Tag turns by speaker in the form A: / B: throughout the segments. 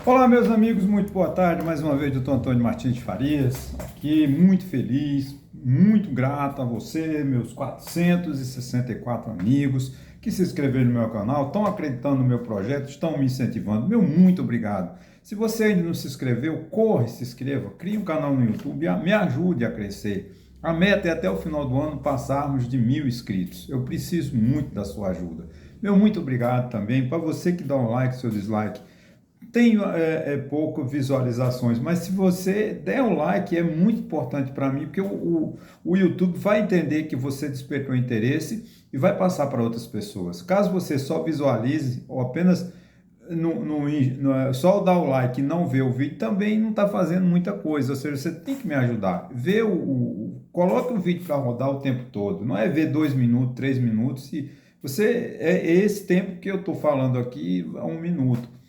A: Olá, meus amigos, muito boa tarde. Mais uma vez, doutor Antônio Martins de Farias, aqui, muito feliz, muito grato a você, meus 464 amigos que se inscreveram no meu canal, estão acreditando no meu projeto, estão me incentivando. Meu muito obrigado. Se você ainda não se inscreveu, corre, se inscreva, crie um canal no YouTube, me ajude a crescer. A meta é até o final do ano passarmos de 1.000 inscritos. Eu preciso muito da sua ajuda. Meu muito obrigado também para você que dá um like, seu dislike. Tenho pouco visualizações, mas se você der um like é muito importante para mim, porque o YouTube vai entender que você despertou interesse e vai passar para outras pessoas. Caso você só visualize ou apenas só dar o like e não ver o vídeo, também não está fazendo muita coisa, ou seja, você tem que me ajudar. Coloque o vídeo para rodar o tempo todo, não é ver 2 minutos, 3 minutos, e é esse tempo que eu estou falando aqui, 1 minuto.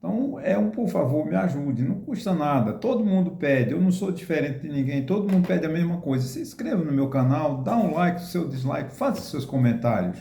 A: Então, por favor, me ajude, não custa nada, todo mundo pede, eu não sou diferente de ninguém, todo mundo pede a mesma coisa. Se inscreva no meu canal, dá um like, seu dislike, faça seus comentários.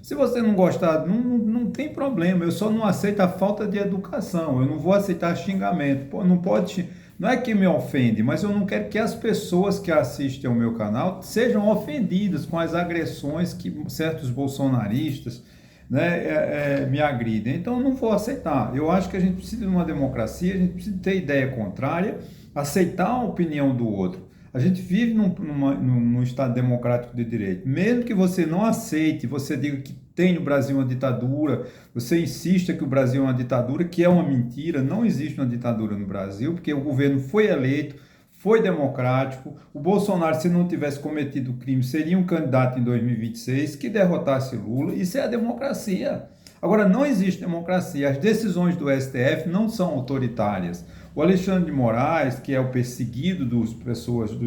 A: Se você não gostar, não tem problema, eu só não aceito a falta de educação, eu não vou aceitar xingamento. Pô, não pode, não é que me ofende, mas eu não quero que as pessoas que assistem ao meu canal sejam ofendidas com as agressões que certos bolsonaristas, né, me agridem. Então, eu não vou aceitar. Eu acho que a gente precisa de uma democracia, a gente precisa ter ideia contrária, aceitar a opinião do outro. A gente vive num Estado democrático de direito. Mesmo que você não aceite, você diga que tem no Brasil uma ditadura, você insista que o Brasil é uma ditadura, que é uma mentira, não existe uma ditadura no Brasil, porque o governo foi eleito, foi democrático. O Bolsonaro, se não tivesse cometido crime, seria um candidato em 2026 que derrotasse Lula. Isso é a democracia. Agora, não existe democracia. As decisões do STF não são autoritárias. O Alexandre de Moraes, que é o perseguido dos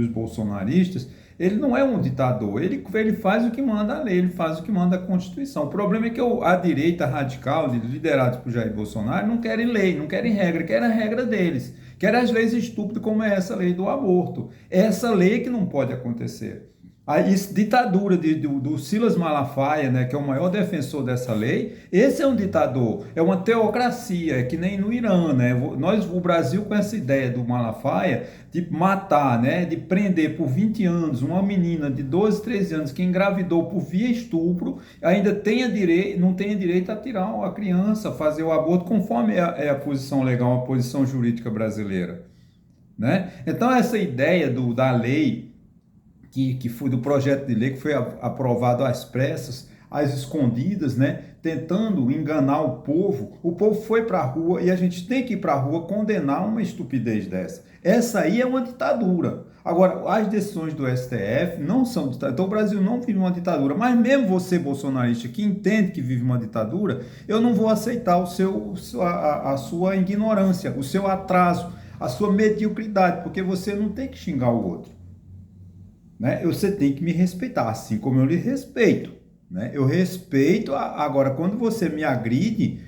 A: bolsonaristas, ele não é um ditador, ele faz o que manda a lei, ele faz o que manda a Constituição. O problema é que a direita radical, liderados por Jair Bolsonaro, não querem lei, não querem regra, querem a regra deles. Querem as leis estúpidas como é essa lei do aborto. Essa lei que não pode acontecer. A ditadura do Silas Malafaia, né, que é o maior defensor dessa lei, esse é um ditador, é uma teocracia, é que nem no Irã, né? O Brasil, com essa ideia do Malafaia, de matar, né, de prender por 20 anos uma menina de 12, 13 anos que engravidou por via estupro, ainda não tenha direito a tirar a criança, fazer o aborto conforme é a posição legal, a posição jurídica brasileira, né? Então, essa ideia da lei que foi do projeto de lei que foi aprovado às pressas, às escondidas, né, tentando enganar o povo foi para a rua e a gente tem que ir para a rua condenar uma estupidez dessa. Essa aí é uma ditadura. Agora, as decisões do STF não são ditaduras. Então, o Brasil não vive uma ditadura, mas mesmo você, bolsonarista, que entende que vive uma ditadura, eu não vou aceitar a sua ignorância, o seu atraso, a sua mediocridade, porque você não tem que xingar o outro, né? Você tem que me respeitar, assim como eu lhe respeito, né? Eu respeito, agora quando você me agride,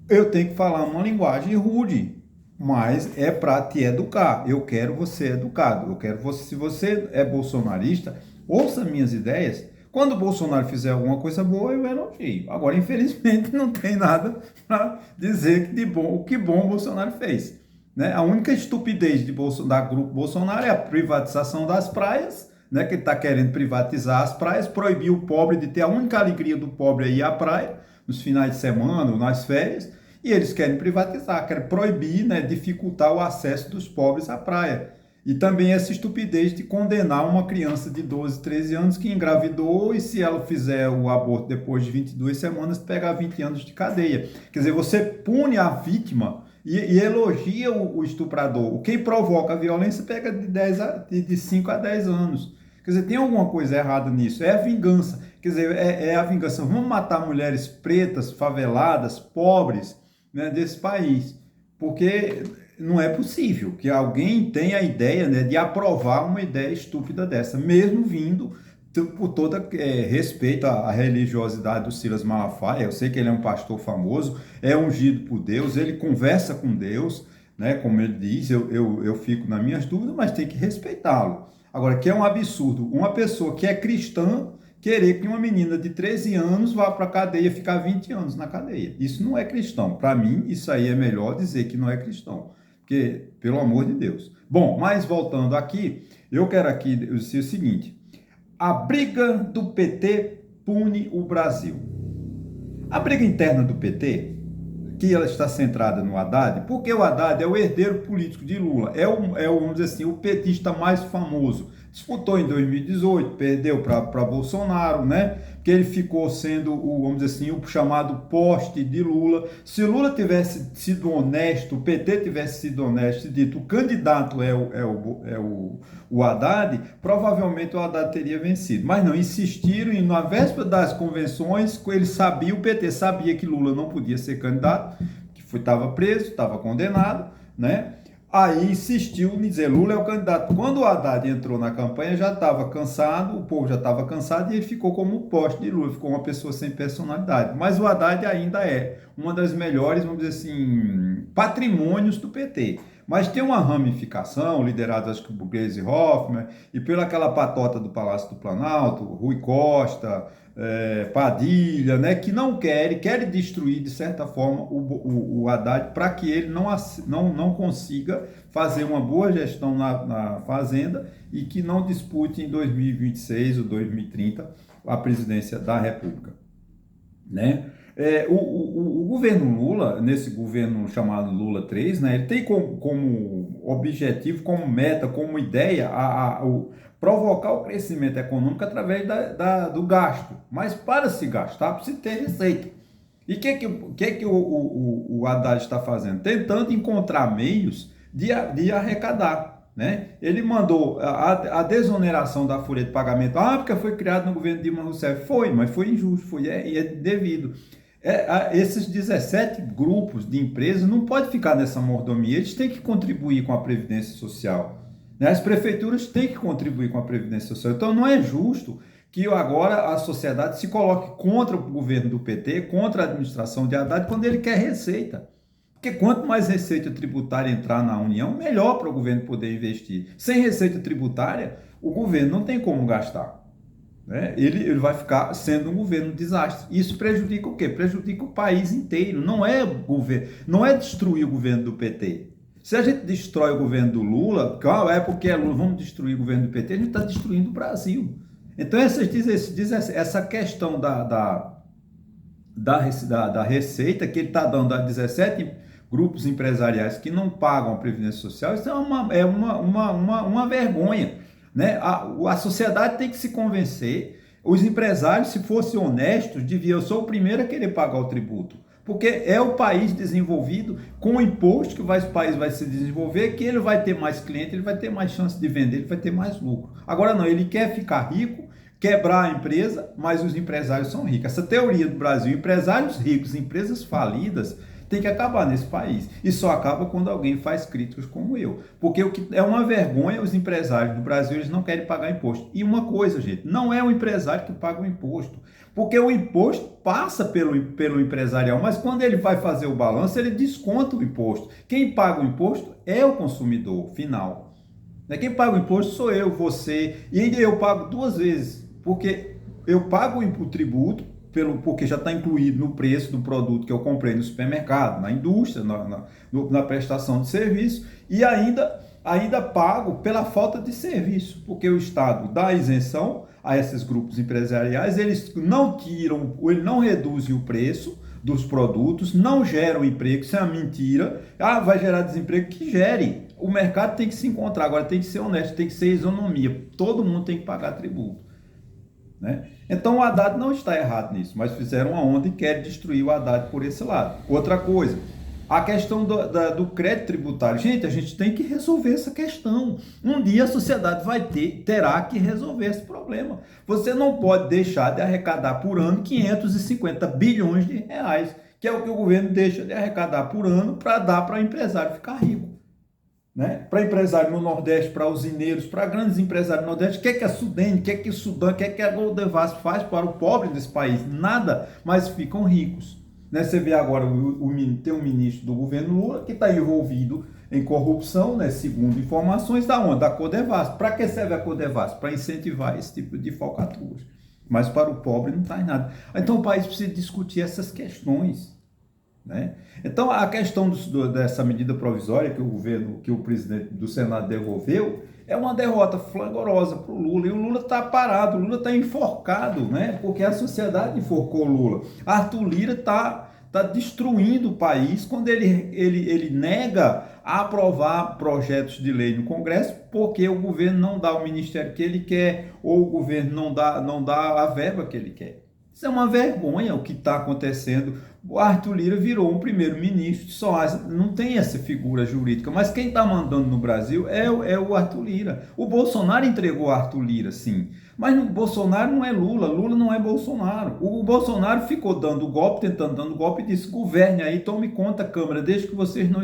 A: eu tenho que falar uma linguagem rude, mas é para te educar. Eu quero você educado, eu quero você, se você é bolsonarista, ouça minhas ideias. Quando o Bolsonaro fizer alguma coisa boa, eu elogio. Agora, infelizmente, não tem nada para dizer o que bom o Bolsonaro fez, né? A única estupidez da grupo Bolsonaro é a privatização das praias, né, que ele está querendo privatizar as praias, proibir o pobre de ter a única alegria do pobre é ir à praia, nos finais de semana ou nas férias, e eles querem privatizar, querem proibir, né, dificultar o acesso dos pobres à praia. E também essa estupidez de condenar uma criança de 12, 13 anos que engravidou e se ela fizer o aborto depois de 22 semanas, pegar 20 anos de cadeia. Quer dizer, você pune a vítima e elogia o estuprador. Quem provoca a violência pega de 5 a 10 anos. Quer dizer, tem alguma coisa errada nisso. É a vingança. Quer dizer, é a vingança. Vamos matar mulheres pretas, faveladas, pobres, né, desse país. Porque não é possível que alguém tenha a ideia, né, de aprovar uma ideia estúpida dessa, mesmo vindo por todo respeito à religiosidade do Silas Malafaia. Eu sei que ele é um pastor famoso, é ungido por Deus, ele conversa com Deus, né, como ele diz, eu fico nas minhas dúvidas, mas tem que respeitá-lo. Agora, que é um absurdo, uma pessoa que é cristã, querer que uma menina de 13 anos vá para a cadeia ficar 20 anos na cadeia. Isso não é cristão. Para mim, isso aí é melhor dizer que não é cristão. Porque, pelo amor de Deus. Bom, mas voltando aqui, eu quero aqui dizer o seguinte. A briga do PT pune o Brasil. A briga interna do PT, que ela está centrada no Haddad, porque o Haddad é o herdeiro político de Lula, vamos dizer assim, o petista mais famoso. Disputou em 2018, perdeu para Bolsonaro, né? Que ele ficou sendo vamos dizer assim, o chamado poste de Lula. Se Lula tivesse sido honesto, o PT tivesse sido honesto e dito o candidato o Haddad, provavelmente o Haddad teria vencido. Mas não, insistiram e na véspera das convenções, ele sabia, o PT sabia que Lula não podia ser candidato, que estava preso, estava condenado, né? Aí insistiu em dizer Lula é o candidato. Quando o Haddad entrou na campanha, já estava cansado, o povo já estava cansado e ele ficou como poste de Lula, ficou uma pessoa sem personalidade. Mas o Haddad ainda é uma das melhores, vamos dizer assim, patrimônios do PT. Mas tem uma ramificação, liderada acho que por Gleisi Hoffmann, e pela aquela patota do Palácio do Planalto, Rui Costa, Padilha, né, que não quer destruir, de certa forma, o Haddad para que ele não consiga fazer uma boa gestão na Fazenda e que não dispute em 2026 ou 2030 a presidência da República, né? O governo Lula, nesse governo chamado Lula 3, né, ele tem como objetivo, como meta, como ideia provocar o crescimento econômico através do gasto. Mas para se gastar, precisa ter receita. E o que o Haddad está fazendo? Tentando encontrar meios de arrecadar. Né? Ele mandou a desoneração da folha de pagamento, porque foi criado no governo Dilma Rousseff. Foi, mas foi injusto, é devido. Esses 17 grupos de empresas não podem ficar nessa mordomia, eles têm que contribuir com a Previdência Social. Né? As prefeituras têm que contribuir com a Previdência Social. Então não é justo que agora a sociedade se coloque contra o governo do PT, contra a administração de Haddad, quando ele quer receita. Porque quanto mais receita tributária entrar na União, melhor para o governo poder investir. Sem receita tributária, o governo não tem como gastar. Né? Ele vai ficar sendo um governo desastre. Isso prejudica o quê? Prejudica o país inteiro. Não é destruir o governo do PT. Se a gente destrói o governo do Lula, porque é Lula, vamos destruir o governo do PT, a gente está destruindo o Brasil. Então, essa questão da receita que ele está dando a 17 grupos empresariais que não pagam a Previdência Social, isso é uma vergonha. Né? A sociedade tem que se convencer, os empresários, se fossem honestos, eu sou o primeiro a querer pagar o tributo, porque é o país desenvolvido com o imposto que o país vai se desenvolver, que ele vai ter mais cliente, ele vai ter mais chance de vender, ele vai ter mais lucro. Agora não, ele quer ficar rico, quebrar a empresa, mas os empresários são ricos. Essa teoria do Brasil, empresários ricos, empresas falidas, tem que acabar nesse país. E só acaba quando alguém faz críticas como eu. Porque o que é uma vergonha, os empresários do Brasil, eles não querem pagar imposto. E uma coisa, gente, não é o empresário que paga o imposto. Porque o imposto passa pelo empresarial, mas quando ele vai fazer o balanço, ele desconta o imposto. Quem paga o imposto é o consumidor final. Quem paga o imposto sou eu, você, e ainda eu pago 2 vezes, porque eu pago o tributo, porque já está incluído no preço do produto que eu comprei no supermercado, na indústria, na prestação de serviço, e ainda pago pela falta de serviço, porque o Estado dá isenção a esses grupos empresariais, eles não tiram, ou eles não reduzem o preço dos produtos, não geram emprego, isso é uma mentira, vai gerar desemprego, que gere. O mercado tem que se encontrar, agora tem que ser honesto, tem que ser isonomia, todo mundo tem que pagar tributo. Né? Então o Haddad não está errado nisso, mas fizeram uma onda e querem destruir o Haddad por esse lado. Outra coisa, a questão do crédito tributário. Gente, a gente tem que resolver essa questão. Um dia a sociedade terá que resolver esse problema. Você não pode deixar de arrecadar por ano 550 bilhões de reais, que é o que o governo deixa de arrecadar por ano para dar para o empresário ficar rico. Né? Para empresário no Nordeste, para usineiros, para grandes empresários no Nordeste, o que a Sudene, o que o Sudão, o que a Goldevasf faz para o pobre desse país? Nada, mas ficam ricos. Né? Você vê agora, tem um ministro do governo Lula que está envolvido em corrupção, né? Segundo informações da onde? Da Codevasf. Para que serve a Codevasf? Para incentivar esse tipo de falcatruas. mas para o pobre não traz nada. Então o país precisa discutir essas questões, né? Então a questão dessa medida provisória que o governo, que o presidente do Senado devolveu, é uma derrota flagrosa para o Lula, e o Lula está parado, o Lula está enforcado, né? Porque a sociedade enforcou o Lula. Arthur Lira está destruindo o país quando ele nega a aprovar projetos de lei no Congresso, porque o governo não dá o ministério que ele quer, ou o governo não dá a verba que ele quer. Isso é uma vergonha o que está acontecendo. O Arthur Lira virou um primeiro-ministro, não tem essa figura jurídica, mas quem está mandando no Brasil é o Arthur Lira. O Bolsonaro entregou o Arthur Lira, sim, mas o Bolsonaro não é Lula, Lula não é Bolsonaro. O Bolsonaro ficou dando golpe, tentando dando golpe, e disse: governe aí, tome conta, Câmara, desde que vocês não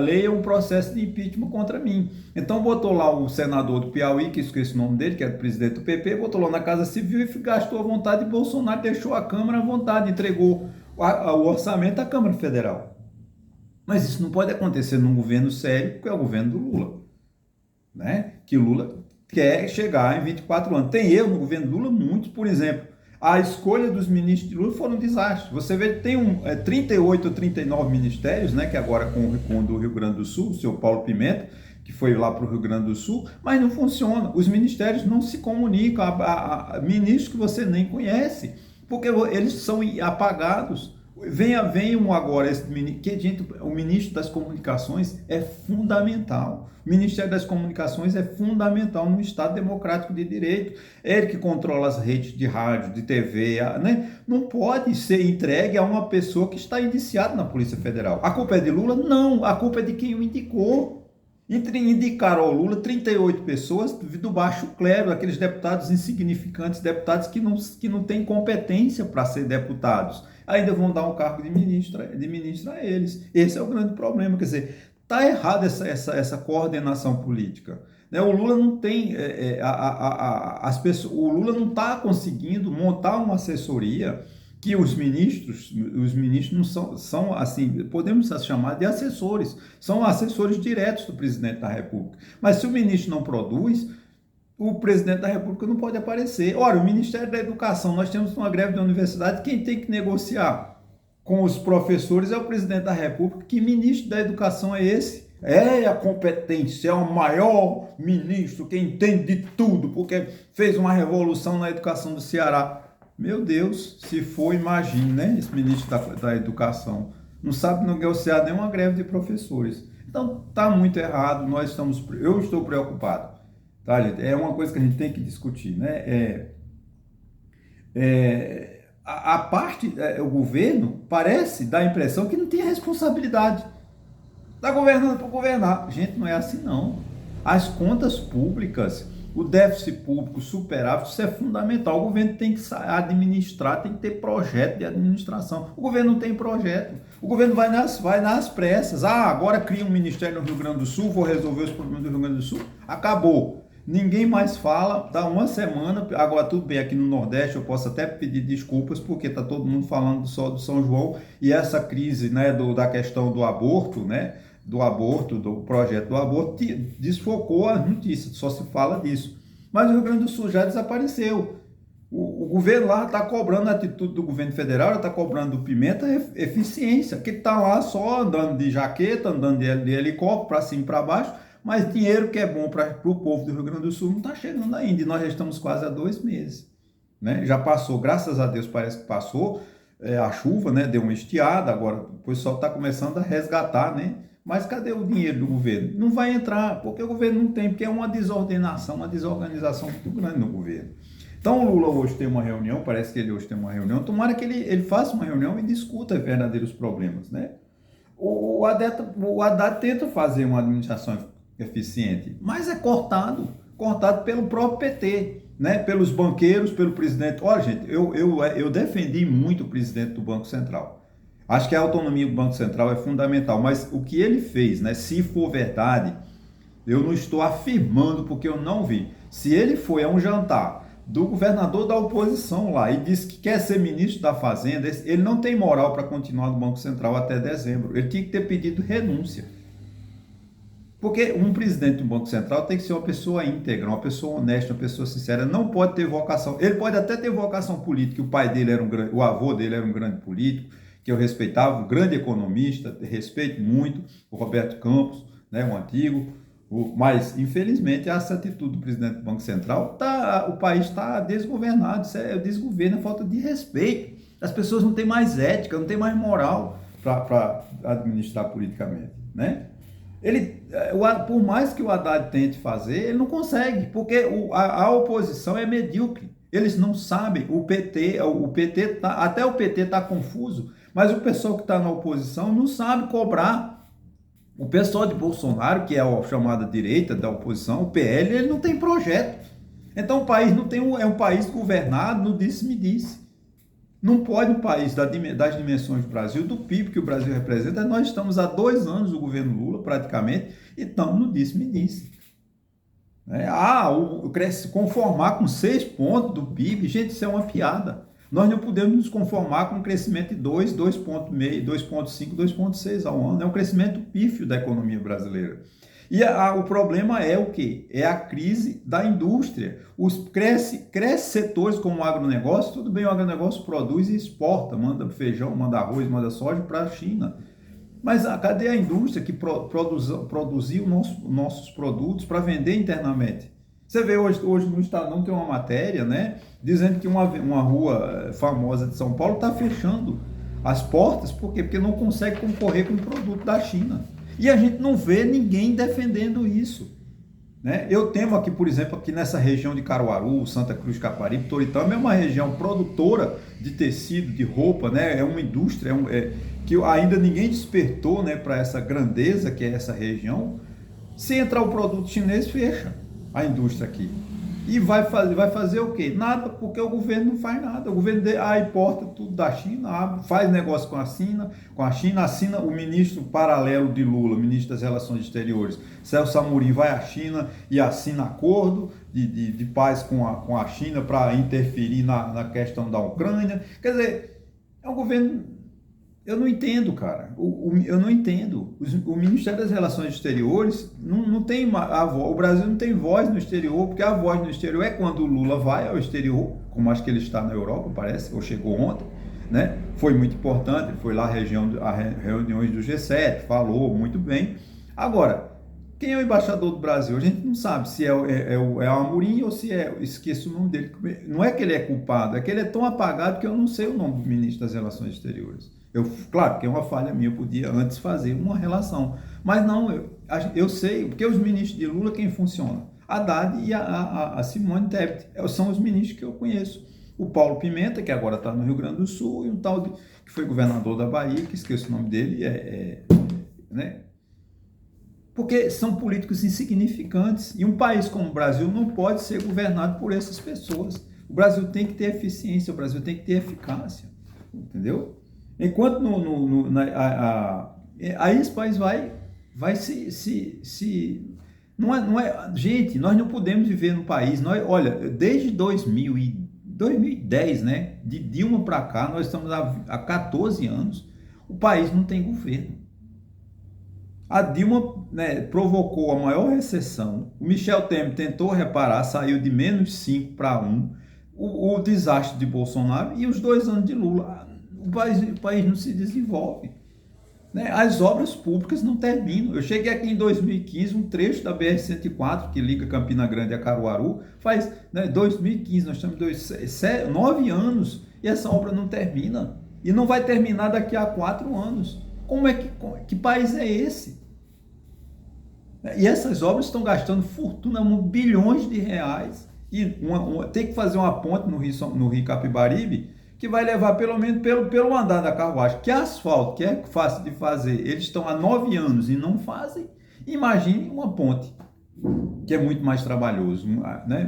A: leiam um processo de impeachment contra mim. Então botou lá o senador do Piauí, que esqueci o nome dele, que era o presidente do PP, botou lá na Casa Civil e gastou à vontade, e Bolsonaro deixou a Câmara à vontade, entregou o orçamento à Câmara Federal. Mas isso não pode acontecer num governo sério, que é o governo do Lula, né? Que Lula quer chegar em 24 anos. Tem erro no governo Lula? Muitos. Por exemplo, a escolha dos ministros de Lula foram um desastre. Você vê que tem 38 ou 39 ministérios, né? Que agora com o do Rio Grande do Sul, o seu Paulo Pimenta, que foi lá para o Rio Grande do Sul, mas não funciona. Os ministérios não se comunicam, ministros que você nem conhece, porque eles são apagados. Venha agora, o ministro das Comunicações é fundamental. O Ministério das Comunicações é fundamental no Estado Democrático de Direito. É ele que controla as redes de rádio, de TV, né? Não pode ser entregue a uma pessoa que está indiciada na Polícia Federal. A culpa é de Lula? Não, a culpa é de quem o indicou. Indicaram ao Lula 38 pessoas do baixo clero, aqueles deputados insignificantes, deputados que não têm competência para ser deputados. Ainda vão dar um cargo de ministro a eles. Esse é o grande problema. Quer dizer, está errada essa coordenação política. Né? O Lula não tem... o Lula não está conseguindo montar uma assessoria que os ministros não são assim, podemos chamar de assessores, são assessores diretos do presidente da República. Mas se o ministro não produz, o presidente da República não pode aparecer. Ora, o Ministério da Educação, nós temos uma greve da universidade, quem tem que negociar com os professores é o presidente da República. Que ministro da Educação é esse? É a competência, é o maior ministro que entende de tudo, porque fez uma revolução na educação do Ceará. Meu Deus, se for, imagine, né? Esse ministro da Educação não sabe negociar nenhuma greve de professores. Então, está muito errado, eu estou preocupado, tá, gente? É uma coisa que a gente tem que discutir, né? O governo parece dar a impressão que não tem responsabilidade. Está governando por governar. Gente, não é assim, não. As contas públicas, o déficit público, o superávit, isso é fundamental. O governo tem que administrar, tem que ter projeto de administração. O governo não tem projeto. O governo vai nas pressas. Agora cria um ministério no Rio Grande do Sul, vou resolver os problemas do Rio Grande do Sul. Acabou. Ninguém mais fala, dá uma semana. Agora, tudo bem, aqui no Nordeste eu posso até pedir desculpas, porque está todo mundo falando só do São João, e essa crise, né, da questão do aborto, né? Do projeto do aborto, desfocou as notícias, só se fala disso. Mas o Rio Grande do Sul já desapareceu. O governo lá está cobrando a atitude do governo federal, está cobrando do Pimenta eficiência, que está lá só andando de jaqueta, andando de helicóptero para cima e para baixo, mas dinheiro que é bom para o povo do Rio Grande do Sul não está chegando ainda, e nós já estamos quase há 2 meses. Né? Já passou, graças a Deus parece que passou, a chuva, né? Deu uma estiada, agora o pessoal está começando a resgatar, né? Mas cadê o dinheiro do governo? Não vai entrar, porque o governo não tem, porque é uma desordenação, uma desorganização muito grande no governo. Então o Lula hoje tem uma reunião, parece que ele hoje tem uma reunião, tomara que ele faça uma reunião e discuta verdadeiros problemas, né? O Haddad tenta fazer uma administração eficiente, mas é cortado pelo próprio PT, né? Pelos banqueiros, pelo presidente. Olha, gente, eu defendi muito o presidente do Banco Central. Acho que a autonomia do Banco Central é fundamental, mas o que ele fez, né, se for verdade, eu não estou afirmando porque eu não vi. Se ele foi a um jantar do governador da oposição lá e disse que quer ser ministro da Fazenda, ele não tem moral para continuar no Banco Central até dezembro. Ele tinha que ter pedido renúncia. Porque um presidente de um Banco Central tem que ser uma pessoa íntegra, uma pessoa honesta, uma pessoa sincera, não pode ter vocação. Ele pode até ter vocação política, o pai dele era o avô dele era um grande político, que eu respeitava, um grande economista, respeito muito, o Roberto Campos, né, um antigo, mas infelizmente essa atitude do presidente do Banco Central, o país está desgovernado, isso é desgoverno, é falta de respeito. As pessoas não têm mais ética, não têm mais moral para administrar politicamente, né? Por mais que o Haddad tente fazer, ele não consegue, porque a oposição é medíocre. Eles não sabem, até o PT está confuso, mas o pessoal que está na oposição não sabe cobrar. O pessoal de Bolsonaro, que é a chamada direita da oposição, o PL, ele não tem projeto. Então o país não tem é um país governado no disse-me-disse. Não pode um país das dimensões do Brasil, do PIB que o Brasil representa, nós estamos há 2 anos do governo Lula, praticamente, e estamos no disse-me-disse. Conformar com 6 pontos do PIB, gente, isso é uma piada. Nós não podemos nos conformar com um crescimento de 2,5, 2,6 ao ano. É um crescimento pífio da economia brasileira. E o problema é o quê? É a crise da indústria. Cresce setores como o agronegócio, tudo bem, o agronegócio produz e exporta, manda feijão, manda arroz, manda soja para a China. Mas cadê a indústria que produziu nossos produtos para vender internamente? Você vê hoje no Estadão tem uma matéria, né, dizendo que uma rua famosa de São Paulo está fechando as portas, por quê? Porque não consegue concorrer com o produto da China. E a gente não vê ninguém defendendo isso, né? Eu temo aqui, por exemplo, aqui nessa região de Caruaru, Santa Cruz, Caparibe, Toritama, é uma região produtora de tecido, de roupa, né? É uma indústria que ainda ninguém despertou, né, para essa grandeza que é essa região. Se entrar o produto chinês, fecha a indústria aqui. E vai fazer o quê? Nada, porque o governo não faz nada. O governo importa tudo da China, faz negócio com a China, assina o ministro paralelo de Lula, ministro das Relações Exteriores, Celso Amorim, vai à China e assina acordo de paz com a China para interferir na questão da Ucrânia. Quer dizer, é um governo... Eu não entendo, cara. Eu não entendo. O Ministério das Relações Exteriores não tem o Brasil não tem voz no exterior, porque a voz no exterior é quando o Lula vai ao exterior, como acho que ele está na Europa, parece, ou chegou ontem, né? Foi muito importante, ele foi lá a reuniões do G7, falou muito bem. Agora, quem é o embaixador do Brasil? A gente não sabe se é o Amorim ou se esqueço o nome dele. Não é que ele é culpado, é que ele é tão apagado que eu não sei o nome do ministro das Relações Exteriores. Claro que é uma falha minha, eu podia antes fazer uma relação, mas não, eu sei, porque os ministros de Lula, quem funciona? Haddad e a Simone Tebet, são os ministros que eu conheço. O Paulo Pimenta, que agora está no Rio Grande do Sul, e um tal que foi governador da Bahia, que esqueço o nome dele, né? Porque são políticos insignificantes, e um país como o Brasil não pode ser governado por essas pessoas. O Brasil tem que ter eficiência, o Brasil tem que ter eficácia, entendeu? Enquanto aí esse país vai não é, gente, nós não podemos viver no país, olha, desde 2010, né, de Dilma para cá, nós estamos há 14 anos, o país não tem governo. A Dilma, né, provocou a maior recessão, o Michel Temer tentou reparar, saiu de -5 para 1, o desastre de Bolsonaro e os 2 anos de Lula. O país não se desenvolve, né? As obras públicas não terminam. Eu cheguei aqui em 2015, um trecho da BR-104, que liga Campina Grande a Caruaru, faz, né, 2015, nós estamos 9 anos, e essa obra não termina. E não vai terminar daqui a 4 anos. Que país é esse? E essas obras estão gastando fortuna, bilhões de reais. E tem que fazer uma ponte no Rio Capibaribe, que vai levar pelo menos pelo andar da carruagem, que é asfalto, que é fácil de fazer. Eles estão há 9 anos e não fazem. Imagine uma ponte, que é muito mais trabalhoso, né?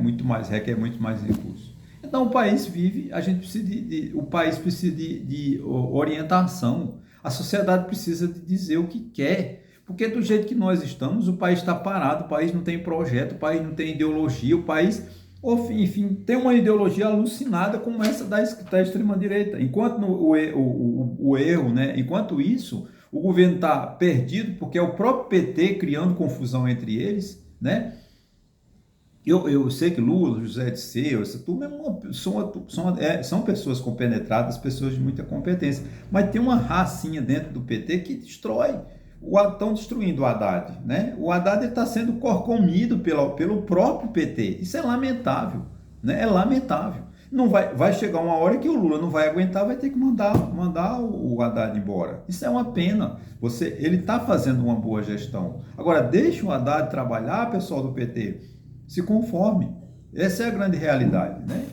A: Requer muito mais recursos. Então o país a gente precisa o país precisa de orientação. A sociedade precisa de dizer o que quer. Porque do jeito que nós estamos, o país está parado, o país não tem projeto, o país não tem ideologia, o país Ou, enfim, tem uma ideologia alucinada como essa da extrema-direita. Enquanto o erro, né? Enquanto isso, o governo está perdido porque é o próprio PT criando confusão entre eles, né? Eu sei que Lula, José Dirceu, essa turma são pessoas compenetradas, pessoas de muita competência, mas tem uma racinha dentro do PT que destrói. Estão destruindo o Haddad, né? O Haddad está sendo corcomido pelo próprio PT. Isso é lamentável, né? É lamentável. Não vai chegar uma hora que o Lula não vai aguentar, vai ter que mandar o Haddad embora. Isso é uma pena. Ele está fazendo uma boa gestão. Agora, deixa o Haddad trabalhar, pessoal do PT. Se conforme. Essa é a grande realidade, né?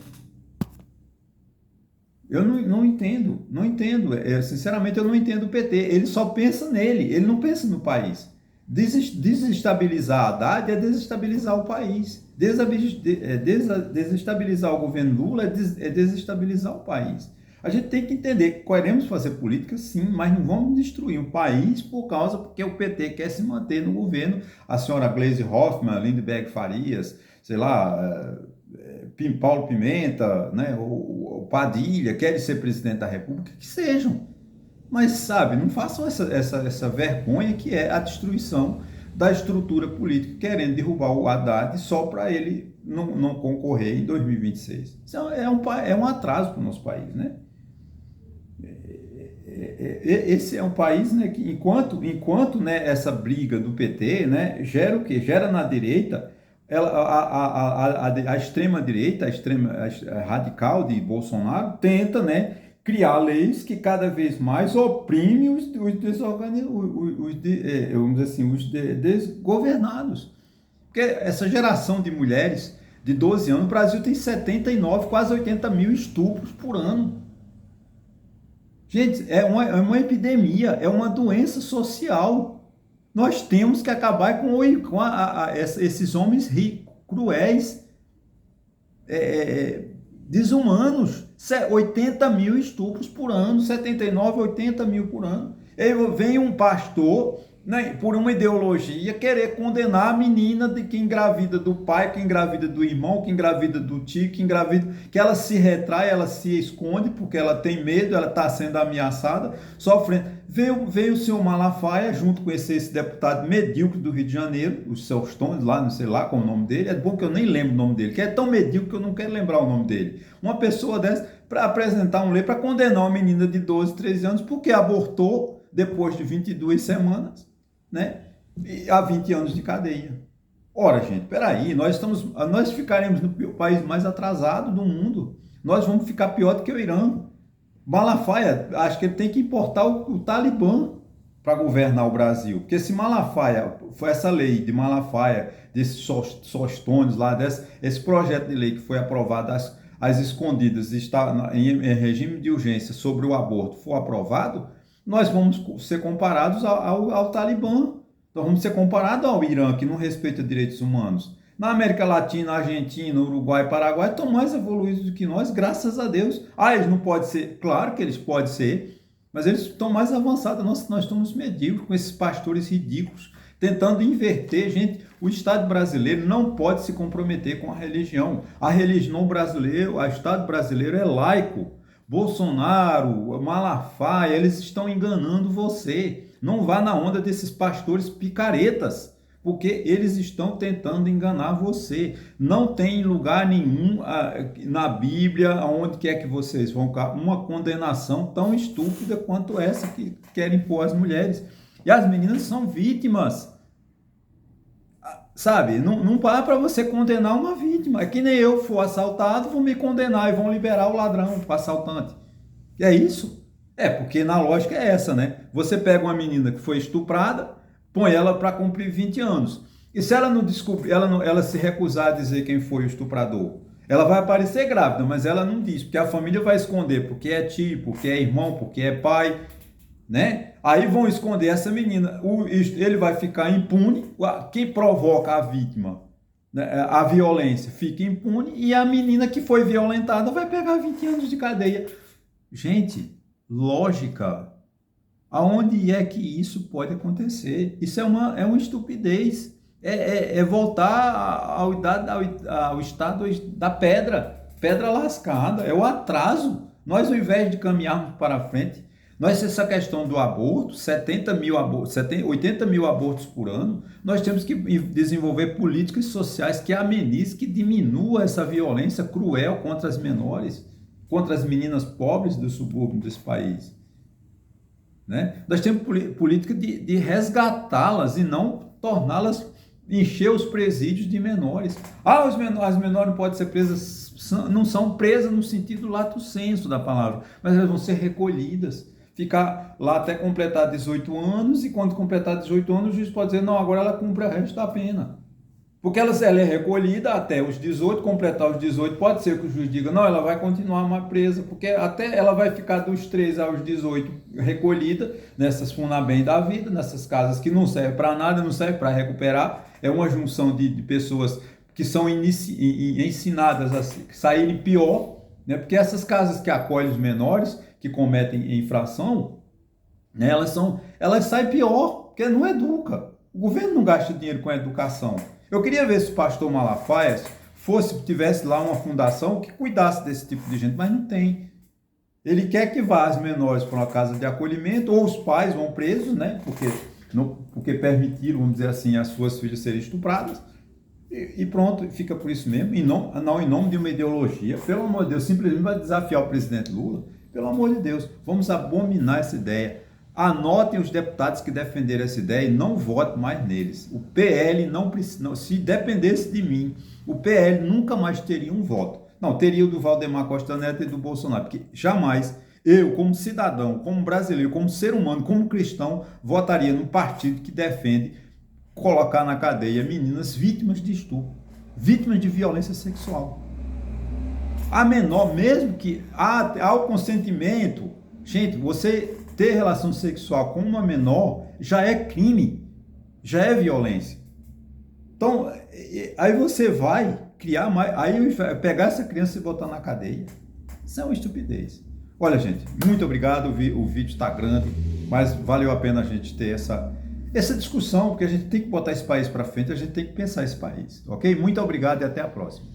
A: Eu não entendo, não entendo. Sinceramente, eu não entendo o PT. Ele só pensa nele, ele não pensa no país. Desestabilizar a Haddad é desestabilizar o país. Desestabilizar o governo Lula é desestabilizar o país. A gente tem que entender que queremos fazer política, sim, mas não vamos destruir o país porque o PT quer se manter no governo. A senhora Gleisi Hoffmann, Lindbergh Farias, sei lá, Paulo Pimenta, né, o Padilha, querem ser presidente da República, que sejam. Mas, sabe, não façam essa vergonha que é a destruição da estrutura política, querendo derrubar o Haddad só para ele não concorrer em 2026. Isso é um atraso para o nosso país, né? Esse é um país, né, que enquanto né, essa briga do PT, né, gera o quê? Gera na direita, a extrema direita, a radical de Bolsonaro, tenta, né, criar leis que cada vez mais oprimem vamos dizer assim, os desgovernados. Porque essa geração de mulheres de 12 anos, o Brasil tem 79, quase 80 mil estupros por ano. Gente, é uma epidemia, é uma doença social. Nós temos que acabar com esses homens ricos, cruéis, desumanos. 80 mil estupros por ano, 79, 80 mil por ano. Aí vem um pastor, né, por uma ideologia, querer condenar a menina de que engravida do pai, que engravida do irmão, que engravida do tio, que ela se retrai, ela se esconde porque ela tem medo, ela está sendo ameaçada, sofrendo. Veio o senhor Malafaia, junto com esse deputado medíocre do Rio de Janeiro, os seus tons lá, não sei lá qual é o nome dele, é bom que eu nem lembro o nome dele, que é tão medíocre que eu não quero lembrar o nome dele. Uma pessoa dessa, para apresentar uma lei para condenar uma menina de 12, 13 anos, porque abortou depois de 22 semanas, né? E há 20 anos de cadeia. Ora, gente, peraí, nós ficaremos no país mais atrasado do mundo. Nós vamos ficar pior do que o Irã. Malafaia, acho que ele tem que importar o Talibã para governar o Brasil. Porque se Malafaia, foi essa lei de Malafaia, desses Sostones lá, esse projeto de lei que foi aprovado às escondidas, está em regime de urgência sobre o aborto, for aprovado, nós vamos ser comparados ao Talibã. Nós vamos ser comparados ao Irã, que não respeita direitos humanos. Na América Latina, Argentina, Uruguai, Paraguai estão mais evoluídos do que nós, graças a Deus. Eles não podem ser, claro que eles podem ser, mas eles estão mais avançados. Nós estamos medíocres com esses pastores ridículos, tentando inverter. Gente, o Estado brasileiro não pode se comprometer com a religião. A religião brasileira, o Estado brasileiro é laico. Bolsonaro, Malafaia, eles estão enganando você. Não vá na onda desses pastores picaretas, porque eles estão tentando enganar você. Não tem lugar nenhum na Bíblia, aonde quer que vocês vão, uma condenação tão estúpida quanto essa que querem impor às mulheres. E as meninas são vítimas. Sabe, não para você condenar uma vítima. É que nem eu for assaltado, vão me condenar e vão liberar o ladrão, o assaltante. E é isso? Porque na lógica é essa, né? Você pega uma menina que foi estuprada, põe ela para cumprir 20 anos. E se ela não descobrir, ela se recusar a dizer quem foi o estuprador, ela vai aparecer grávida, mas ela não diz, porque a família vai esconder, porque é tio, porque é irmão, porque é pai, né? Aí vão esconder essa menina, ele vai ficar impune, quem provoca a vítima, né, a violência, fica impune, e a menina que foi violentada vai pegar 20 anos de cadeia. Gente, lógica, aonde é que isso pode acontecer? Isso é uma estupidez. é voltar ao estado da pedra lascada, é o atraso. Nós, ao invés de caminharmos para frente, essa questão do aborto, 80 mil abortos por ano, nós temos que desenvolver políticas sociais que amenizem, que diminuam essa violência cruel contra as menores, contra as meninas pobres do subúrbio desse país. Né? Nós temos política de resgatá-las e não torná-las, encher os presídios de menores. As menores não podem ser presas, não são presas no sentido lato sensu da palavra, mas elas vão ser recolhidas, ficar lá até completar 18 anos, e quando completar 18 anos, o juiz pode dizer, não, agora ela cumpre o resto da pena. Porque ela é recolhida até os 18, completar os 18, pode ser que o juiz diga, não, ela vai continuar mais presa, porque até ela vai ficar dos 13 aos 18 recolhida, nessas Funabem da vida, nessas casas que não servem para nada, não servem para recuperar, é uma junção de pessoas que são ensinadas a saírem pior, né? Porque essas casas que acolhem os menores, que cometem infração, né, elas saem pior, porque não educa. O governo não gasta dinheiro com educação. Eu queria ver se o pastor Malafaia tivesse lá uma fundação que cuidasse desse tipo de gente, mas não tem. Ele quer que vá as menores para uma casa de acolhimento, ou os pais vão presos, né, porque permitiram, vamos dizer assim, as suas filhas serem estupradas, e pronto, fica por isso mesmo, e não em nome de uma ideologia. Pelo amor de Deus, simplesmente vai desafiar o presidente Lula. Pelo amor de Deus, vamos abominar essa ideia. Anotem os deputados que defenderam essa ideia e não votem mais neles. O PL não precisa, se dependesse de mim, o PL nunca mais teria um voto. Não, teria o do Valdemar Costa Neto e do Bolsonaro, porque jamais eu, como cidadão, como brasileiro, como ser humano, como cristão, votaria num partido que defende colocar na cadeia meninas vítimas de estupro, vítimas de violência sexual. A menor, mesmo que há o consentimento, gente, você ter relação sexual com uma menor já é crime, já é violência. Então, aí você vai criar mais, aí pegar essa criança e botar na cadeia. Isso é uma estupidez. Olha, gente, muito obrigado, o vídeo está grande, mas valeu a pena a gente ter essa discussão, porque a gente tem que botar esse país para frente, a gente tem que pensar esse país, ok? Muito obrigado e até a próxima.